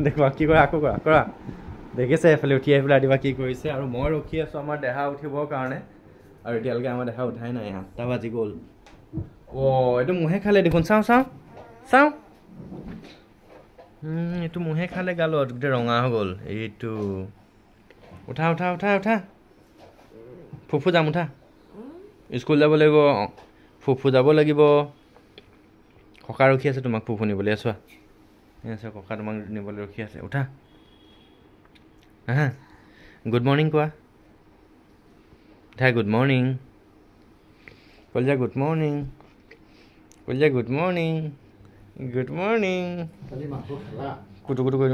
দেখবা কি কৰা আকৌ কৰা দেখিছে এফালে উঠি আহি পেলাই দিবা কি কৰিছে আৰু মই ৰখি আছোঁ আমাৰ দেহা উঠিবৰ কাৰণে আৰু এতিয়ালৈকে আমাৰ দেহা উঠাই নাই 8টা বাজি গ'ল এইটো মুহে খালে দেখোন চাওঁ এইটো মুহে খালে গালত গোটেই ৰঙা হৈ গ'ল এইটো উঠা ফুফু যাম উঠা স্কুল যাব লাগিব ফুফু যাব লাগিব ককা ৰখি আছে তোমাক ফুফু নিবলৈ চোৱা আছে ককা তোমাক নিবলৈ ৰখি আছে উঠা হা গুড মৰ্ণিং কোৱা গুড মৰ্ণিং কলিজা গুড মৰ্ণিং কুটু কৰি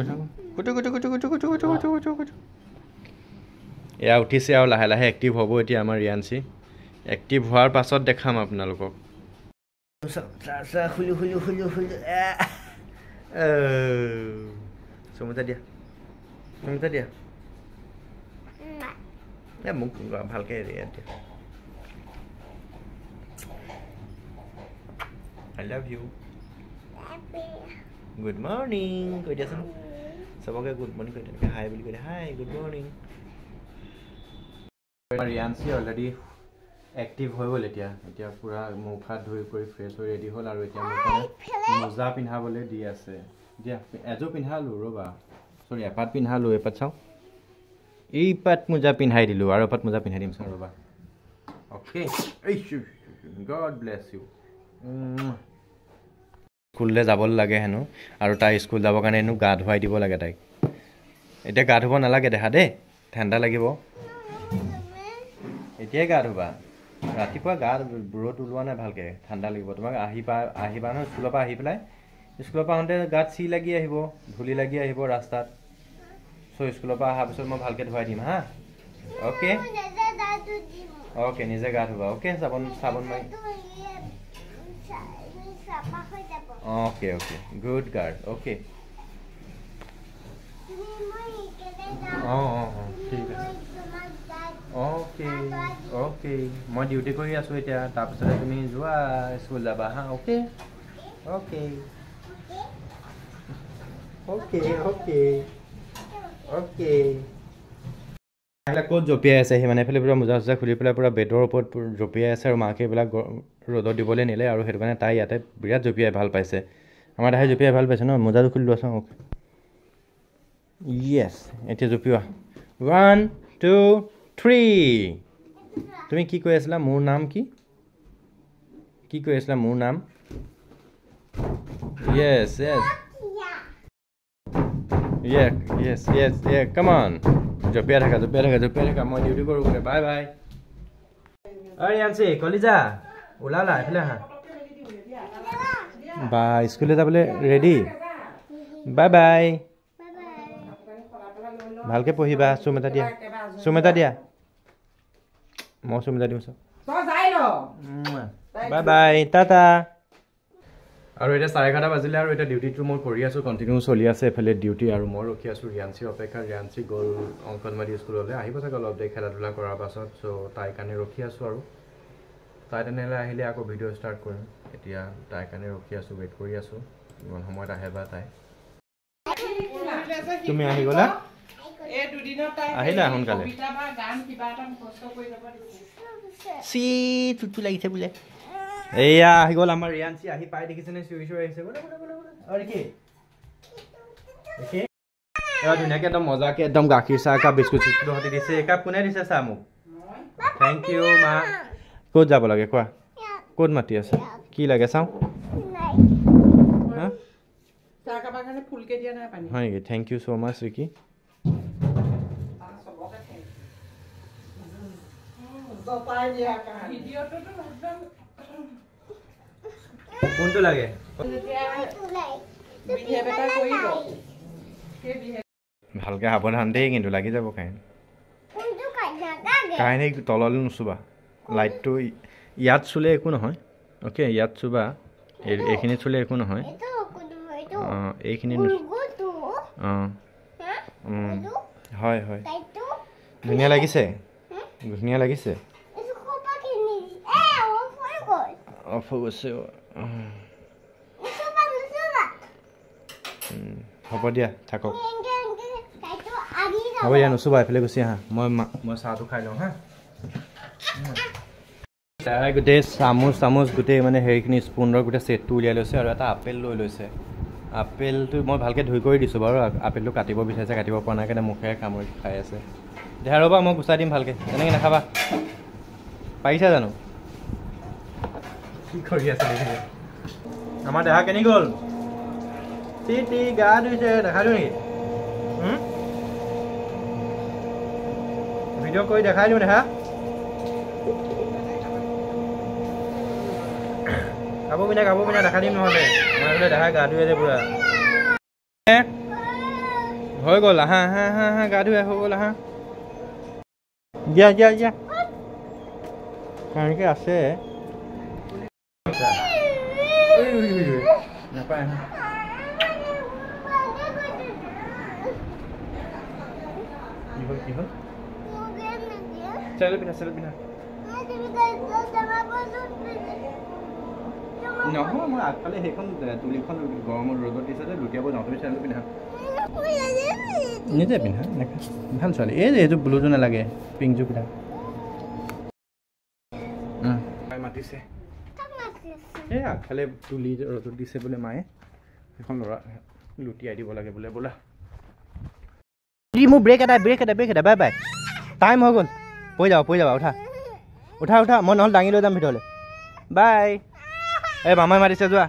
কুটু এয়া উঠিছে আৰু লাহে লাহে এক্টিভ হ'ব এতিয়া আমাৰ ৰিয়াঞ্চি এক্টিভ হোৱাৰ পাছত দেখাম আপোনালোকক চুমিতা দিয়া মোক ভালকৈ দিয়া I love you. Good morning. কৈ দিয়াচোন সবকে গুড মৰ্ণিং কৈ দিয়া হাই বুলি কৈ দিয়া হাই গুড মৰ্ণিং ৰিয়াঞ্চি অলৰেডি এক্টিভ হৈ গ'ল এতিয়া পুৰা মুখ হাত ধুই কৰি ফ্ৰেছ হৈ ৰেডি হ'ল আৰু এতিয়া মোক মোজা পিন্ধাবলৈ দি আছে দিয়া এযোৰ পিন্ধালোঁ ৰ'বা চৰি এপাত পিন্ধালোঁ এপাত চাওঁ এইপাত মোজা পিন্ধাই দিলোঁ আৰু এপাত মোজা পিন্ধাই দিম চাওঁ ৰ'বা অ'কে গড ব্লেছ ইউ স্কুললৈ যাবলৈ লাগে হেনো আৰু তাই স্কুল যাবৰ কাৰণে হেনো গা ধুৱাই দিব লাগে তাইক এতিয়া গা ধুব নালাগে দেখা দেই ঠাণ্ডা লাগিব এতিয়াই গা ধুবা ৰাতিপুৱা গা ৰ'দ ওলোৱা নাই ভালকৈ ঠাণ্ডা লাগিব তোমাক আহিবা নহয় স্কুলৰ পৰা আহি পেলাই স্কুলৰ পৰা আহোঁতে গাত চি লাগি আহিব ধূলি লাগি আহিব ৰাস্তাত চ' স্কুলৰ পৰা অহাৰ পিছত মই ভালকৈ ধুৱাই দিম হা অ'কে নিজে গা ধুবা অ'কে চাবোন মাৰি অ'কে গুড গাৰ্ল অ'কে ঠিক আছে অ'কে মই ডিউটি কৰি আছোঁ এতিয়া তাৰপিছতে তুমি যোৱা স্কুল যাবা হা অ'কে এইবিলাক ক'ত জঁপিয়াই আছে সি মানে এইফালে পূৰা মোজা চোজা খুলি পেলাই পূৰা বেডৰ ওপৰত জঁপিয়াই আছে আৰু মাকে এইবিলাক ৰ'দত দিবলৈ নিলে আৰু সেইটো কাৰণে তাই ইয়াতে বিৰাট জঁপিয়াই ভাল পাইছে আমাৰ দাহে জঁপিয়াই ভাল পাইছে ন মোজাটো খুলি লোৱা চাওঁ অ'কে য়েছ এতিয়া জঁপিওৱা 1 2 3 তুমি কি কৈ আছিলা মোৰ নাম কি কৈ আছিলা মোৰ নাম য়েছ কাম অন জঁপিয়াই থাকা মই ডিউটি কৰোঁ বোলে বাই ৰিয়াঞ্চি কলিজা ওলালা এইফালে আহা বা স্কুললৈ যাবলৈ ৰেডি বাই ভালকৈ পঢ়িবা চুম এটা দিয়া মই চুম এটা দিম বাই টাটা আৰু এতিয়া 11:30 বাজিলে আৰু এতিয়া ডিউটিটো মই কৰি আছোঁ কণ্টিনিউ চলি আছে এফালে ডিউটি আৰু মই ৰখি আছোঁ ৰিয়াঞ্চিৰ অপেক্ষা ৰিয়াঞ্চি গ'ল অংগনবাড়ী স্কুললৈ আহিব চাগে অলপ দেৰি খেলা ধূলা কৰাৰ পাছত চ' তাইৰ কাৰণে ৰখি আছোঁ আৰু তাই তেনেহ'লে আহিলে আকৌ ভিডিঅ' ষ্টাৰ্ট কৰিম এতিয়া তাইৰ কাৰণে ৰখি আছোঁ ৱেইট কৰি আছোঁ ইমান সময়ত আহে বা তাই তুমি আহি গ'লা আহিলা সোনকালে চুটু লাগিছে বোলে এয়া আহি গ'ল আমাৰ ৰিয়াঞ্চি আহি পাই দেখিছেনে চিঞৰি আহিছে ধুনীয়াকৈ একদম মজাকৈ একদম গাখীৰ চাহ একাপ বিস্কুট চিস্কুট দিছে একাপ কোনে দিছে চাহ মোক থেংক ইউ মা ক'ত যাব লাগে কোৱা ক'ত মাতি আছে কি লাগে চাওঁ হয় নেকি থেংক ইউ ছ' মাছ ৰিকি কোনটো লাগে ভালকৈ সাৱধান দেই কিন্তু লাগি যাব কাহিনী তললৈ নুচুবা লাইটটো ইয়াত চুলে একো নহয় অ'কে ইয়াত চুবা এইখিনিত চুলে একো নহয় এইখিনি হয় ধুনীয়া লাগিছে অফ হৈ গৈছে হ'ব দিয়া থাকক হ'ব দিয়া নুচুবা এফালে গুচি আহা মই চাহটো খাই লওঁ হা তাই গোটেই চামুচ গোটেই মানে হেৰিখিনি স্পুনৰ গোটেই ছেটটো উলিয়াই লৈছে আৰু এটা আপেল লৈ লৈছে আপেলটো মই ভালকৈ ধুই কৰি দিছোঁ বাৰু আপেলটো কাটিব বিচাৰিছে কাটিব পৰা নাই কাৰণে মুখেৰে কামুৰি খাই আছে দেহা ৰ'বা মই গুচাই দিম ভালকৈ তেনেকৈ নাখাবা পাৰিছা জানো কি কৰি আছে দেখিছে আমাৰ দেহা কেনি গ'ল টি গা ধুইছে দেখাই দিওঁ নেকি ভিডিঅ' কৰি দেখাই দিওঁ দেহা খাব পিনে দেখাই দিম নহ'লে মই বোলে দেখাই গা ধুই আছে পুৰা হৈ গ'ল আহা গা ধুই হৈ গ'ল আহা দিয়া কাৰণকে আছে নাপায় কি হ'ল চেল পিন্ধা নহয় মই আগফালে সেইখন তুলিখন গৰমৰ ৰ'দত দিছে যে লুটিয়াব যাওঁ তুমি চেল পিন্ধা নিজে পিন্ধা ভাল ছোৱালী এইটো ব্লুটো নালাগে পিংকযোৰ পিন্ধা মাতিছে এই আগফালে তুলি ৰ'দত দিছে বোলে মায়ে সেইখন ল'ৰা লুটিয়াই দিব লাগে বোলে বোলা মোৰ ব্ৰেক এটা বাই বাই টাইম হৈ গ'ল পৰি যাবা উঠা মই নহ'লে দাঙি লৈ যাম ভিতৰলৈ বাই এই মামাই মাতিছে যোৱা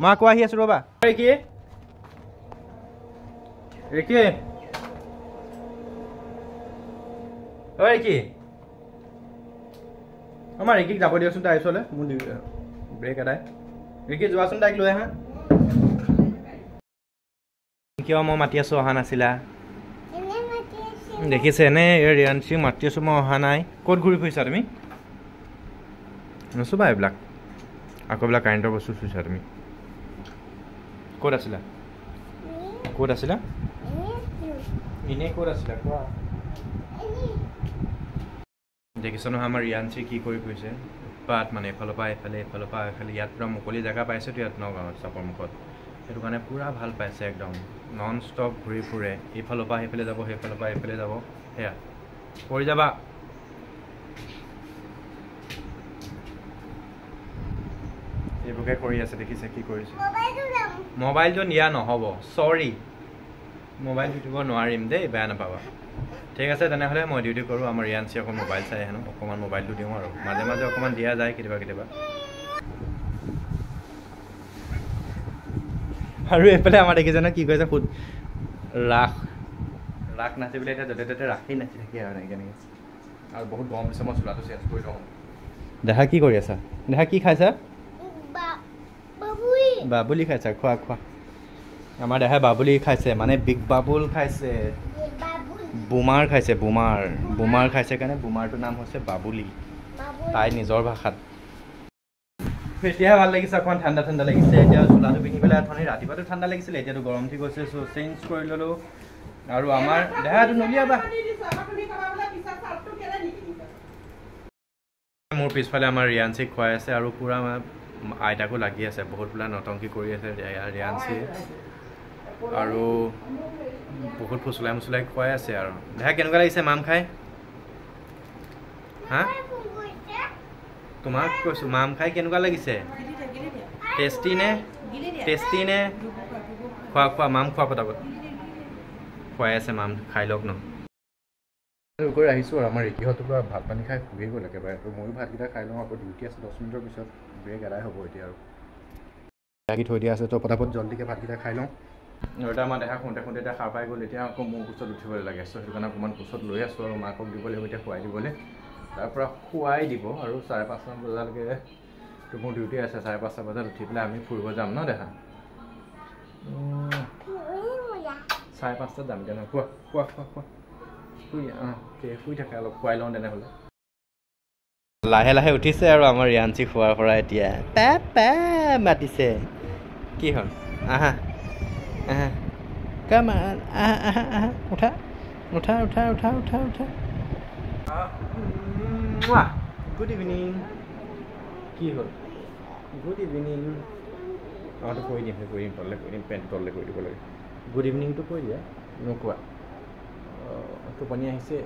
মই আকৌ আহি আছোঁ ৰ'বা ৰিকি আমাৰ ৰিকিক যাব দিয়কচোন তাই ওচৰলৈ মোৰ ব্ৰেক এটাই ৰিকি যোৱাচোন তাইক লৈ আহা কিয় মই মাতি আছোঁ অহা নাছিলা দেখিছে এনে ৰিয়াঞ্চিক মাতি আছোঁ মই অহা নাই ক'ত ঘূৰি ফুৰিছা তুমি নচুবা এইবিলাক আকৌ এইবিলাক কাৰেণ্টৰ বস্তু চুইছা তুমি ক'ত আছিলা এনেই ক'ত আছিলা কোৱা দেখিছ নহয় আমাৰ ৰিয়াঞ্চি কি কৰি ফুৰিছে উৎপাত মানে এফালৰ পৰা এফালে ইয়াত পূৰা মুকলি জেগা পাইছেতো ইয়াত নগাঁৱত চাপৰ মুখত সেইটো কাৰণে পূৰা ভাল পাইছে একদম নন ষ্টপ ঘূৰি ফুৰে ইফালৰ পৰা সেইফালে যাব সেইফালৰ পৰা এইফালে যাব সেয়া পৰি যাবা এইবোৰকে কৰি আছে দেখিছে কি কৰিছে মোবাইলটো নিয়া নহ'ব চৰি মোবাইল টিপিব নোৱাৰিম দেই বেয়া নাপাবা ঠিক আছে তেনেহ'লে মই ডিউটি কৰোঁ আমাৰ ৰিয়াঞ্চি অকণ মোবাইল চাই আনো অকণমান মোবাইলটো দিওঁ আৰু মাজে মাজে অকণমান দিয়া যায় কেতিয়াবা আৰু এইফালে আমাৰ দেখিছে ন কি কৈছে ৰাস নাচি পেলাই এতিয়া য'তে ত'তে ৰাখি নাচি থাকে আৰু কেনেকৈ আৰু বহুত গৰম দিছে মই চোলাটো চেঞ্জ কৰি লওঁ দেহা কি কৰি আছা দেহা কি খাইছা বাবুলি খাইছা খোৱা আমাৰ দেহাই বাবুলি খাইছে মানে বিগ বাবুল খাইছে বোমাৰ খাইছে কাৰণে বোমাৰটোৰ নাম হৈছে বাবুলি তাই নিজৰ ভাষাত এতিয়াহে ভাল লাগিছে অকণমান ঠাণ্ডা লাগিছে এতিয়া চোলাটো পিন্ধি পেলাই অথনি ৰাতিপুৱাটো ঠাণ্ডা লাগিছিলে এতিয়াতো গৰম উঠি গৈছে চ' চেঞ্জ কৰি ল'লোঁ আৰু আমাৰ দেহাটো নলিয়াবা মোৰ পিছফালে আমাৰ ৰিয়াঞ্চিক খুৱাই আছে আৰু পূৰা আইতাকো লাগি আছে বহুত বোলা নটংকি কৰি আছে ৰিয়াঞ্চিয়ে আৰু বহুত ফুচলাই খুৱাই আছে আৰু দেহা কেনেকুৱা লাগিছে মাম খাই হা তোমাক কৈছোঁ মাম খাই কেনেকুৱা লাগিছে টেষ্টি নে খোৱা মাম খোৱা পতাপত খুৱাই আছে মাম খাই লওক ন কৰি আহিছোঁ আৰু আমাৰ ৰিকিহঁতো পৰা ভাত পানী খাই শুই গ'ল একেবাৰে আৰু ময়ো ভাতকেইটা খাই লওঁ আকৌ ডিউটি আছে 10 মিনিটৰ পিছত ব্ৰেক এদাই হ'ব এতিয়া আৰু লাগি থৈ দিয়া আছে তো পটাপট জল্দিকৈ ভাতকেইটা খাই লওঁ আৰু এটা আমাৰ দেহা শুওঁতে এতিয়া সাৰ পাই গ'ল এতিয়া আকৌ মোৰ কোচত উঠিবলৈ লাগে চ' সেইটো কাৰণে অকণমান কোচত লৈ আছোঁ আৰু মাকক দিব লাগিব এতিয়া খুৱাই দিবলৈ তাৰপৰা খুৱাই দিব আৰু 5:30 বজালৈকে মোৰ ডিউটি আছে 5:30 বজাত উঠি পেলাই আমি ফুৰিব যাম ন দেহা 5:30 যাম এতিয়া নহয় খোৱা শুই থাকে অলপ খুৱাই লওঁ তেনেহ'লে লাহে উঠিছে আৰু আমাৰ ৰিয়াঞ্চি খোৱাৰ পৰা এতিয়া মাতিছে কি হ'ল আহা কাম আহা উঠা গুড ইভিনিং কি হ'ল গুড ইভিনিং আমাৰতো কৰি দিম তললৈ কৰি দিম পেণ্ট তললৈ কৰি দিব লাগে গুড ইভিনিংটো কৈ দিয়া নোকোৱা টোপনি আহিছে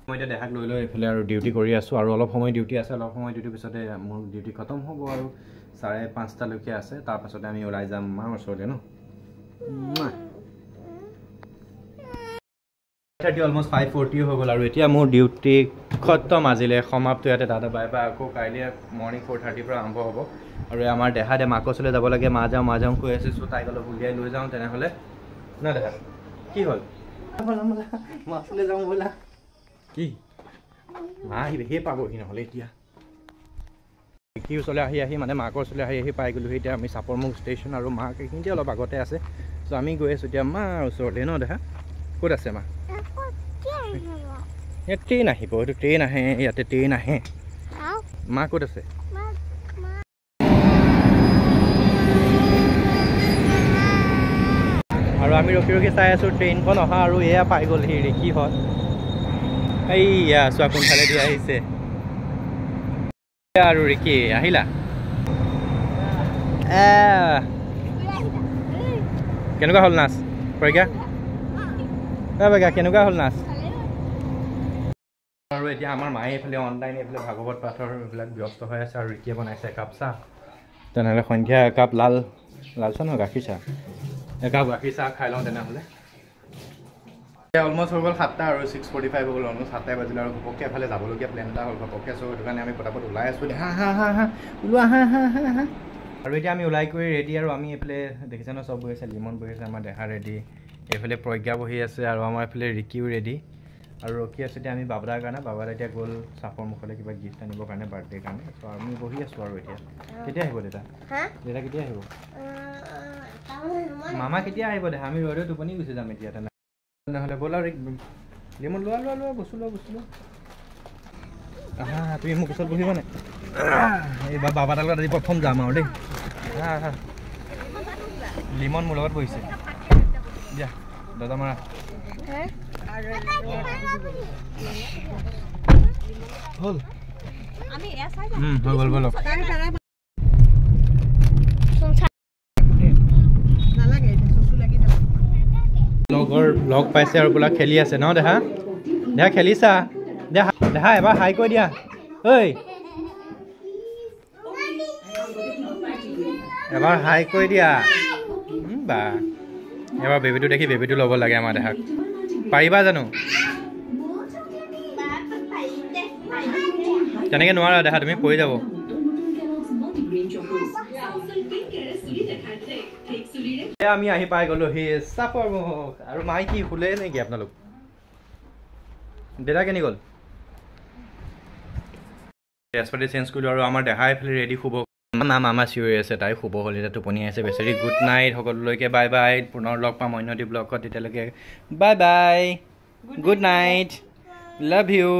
মই এতিয়া দেখাক লৈ এইফালে আৰু ডিউটি কৰি আছোঁ আৰু অলপ সময় ডিউটি আছে অলপ সময় ডিউটিৰ পিছতে মোৰ ডিউটি খতম হ'ব আৰু 5:30লৈকে আছে তাৰপাছতে আমি ওলাই যাম মাৰ ওচৰতে ন অলমষ্ট 5:40 হৈ গ'ল আৰু এতিয়া মোৰ ডিউটি খতম আজিলে সমাপ্ত ইয়াতে দাদা বাই বাই আকৌ কাইলৈ মৰ্ণিং 4:30 পৰা আৰম্ভ হ'ব আৰু আমাৰ দেহা দে মাকৰ ওচৰলৈ যাব লাগে মা যাওঁ কৈ আছে চ' তাইক অলপ উলিয়াই লৈ যাওঁ তেনেহ'লে না দেখা কি হ'ল মা ওচৰলৈ যাওঁ ব'লা কি মা আহিহে পাবহি নহ'লে এতিয়া কি ওচৰলৈ আহি মানে মাকৰ ওচৰলৈ আহি পাই গ'লোহি এতিয়া আমি চাপৰমুখ ষ্টেচন আৰু মাক এইখিনিতে অলপ আগতে আছে চ' আমি গৈ আছোঁ এতিয়া মাৰ ওচৰলৈ ন দেখা ক'ত আছে মা ইয়াত ট্ৰেইন আহিব এইটো ট্ৰেইন আহে ইয়াতে ট্ৰেইন আহে মা ক'ত আছে আৰু আমি ৰখি চাই আছোঁ ট্ৰেইনখন অহা আৰু এয়া পাই গ'লহি কি হয় এইয়া চোৱা কোনফালে দি আহিছে আৰু ৰিকি আহিলা কেনেকুৱা হ'ল নাচ পৰীক্ষা কেনেকুৱা হ'ল নাচ আৰু এতিয়া আমাৰ মায়ে এইফালে অনলাইন এইফালে ভাগৱত পাঠৰ এইবিলাক ব্যস্ত হৈ আছে আৰু ৰিকিয়ে বনাইছে একাপ চাহ তেনেহ'লে সন্ধিয়া একাপ লাল চাহ নহয় গাখীৰ চাহ একাপ গাখীৰ চাহ খাই লওঁ তেনেহ'লে অলমষ্ট হৈ গ'ল 7টা আৰু 6:45 হৈ গ'ল অলমষ্ট 7টাই বাজিলে আৰু ঘপককৈ এফালে যাবলগীয়া প্লেন এটা হ'ল ঘপককৈ চ' সেইটো কাৰণে আমি পটাপট ওলাই আছোঁ ওলোৱা আৰু এতিয়া আমি ওলাই কৰি ৰেডি আৰু আমি এইফালে দেখিছে ন চব বহি আছে লিমন বহি আছে আমাৰ দেহা ৰেডি এইফালে প্ৰজ্ঞা বহি আছে আৰু আমাৰ এইফালে ৰিকিও ৰেডি আৰু ৰখি আছোঁ এতিয়া আমি বাবাদাৰ কাৰণে বাবাদা এতিয়া গ'ল চাপৰ মুখলৈ কিবা গিফ্ট আনিবৰ কাৰণে বাৰ্থডেৰ কাৰণে চ' আমি বহি আছোঁ আৰু এতিয়া কেতিয়া আহিব দেউতা কেতিয়া আহিব মামা কেতিয়া আহিব দেহা আমি ৰৈ টোপনি গুচি যাম এতিয়া তেনেহ'লে ব'লা লিমন লোৱা বস্তু লোৱা তুমি মোক ওচৰত বহিবা নাই এইবাৰ বাবাদাৰ লগত আজি প্ৰথম যাম আৰু দেই লিমন মোৰ লগত বহিছে দিয়া দাদা মাৰা হ'ল হৈ গ'ল ব'লক লগৰ লগ পাইছে আৰু বোলা খেলি আছে ন দেহা খেলিছা দেহা এবাৰ হাই কৈ দিয়া ঐ এবাৰ হাই কৈ দিয়া বা এবাৰ বেবীটো দেখি বেবীটো ল'ব লাগে আমাৰ দেহাক পাৰিবা জানো তেনেকৈ নোৱাৰা দেহা তুমি পৰি যাব আমি আহি পাই গ'লো সেই চাপৰ মুখ আৰু মাই কি শুলে নেকি আপোনালোক দেউতা কেনি গ'ল ড্ৰেছপাতি চেঞ্জ কৰিলোঁ আৰু আমাৰ দেহা এইফালে ৰেডি শুব মামা চিঞৰি আছে তাই শুব হ'ল এতিয়া টোপনি আছে বেচেৰি গুড নাইট সকলোলৈকে বাই বাই পুনৰ লগ পাম অন্যটি ব্লগত তেতিয়ালৈকে bye bye good night love you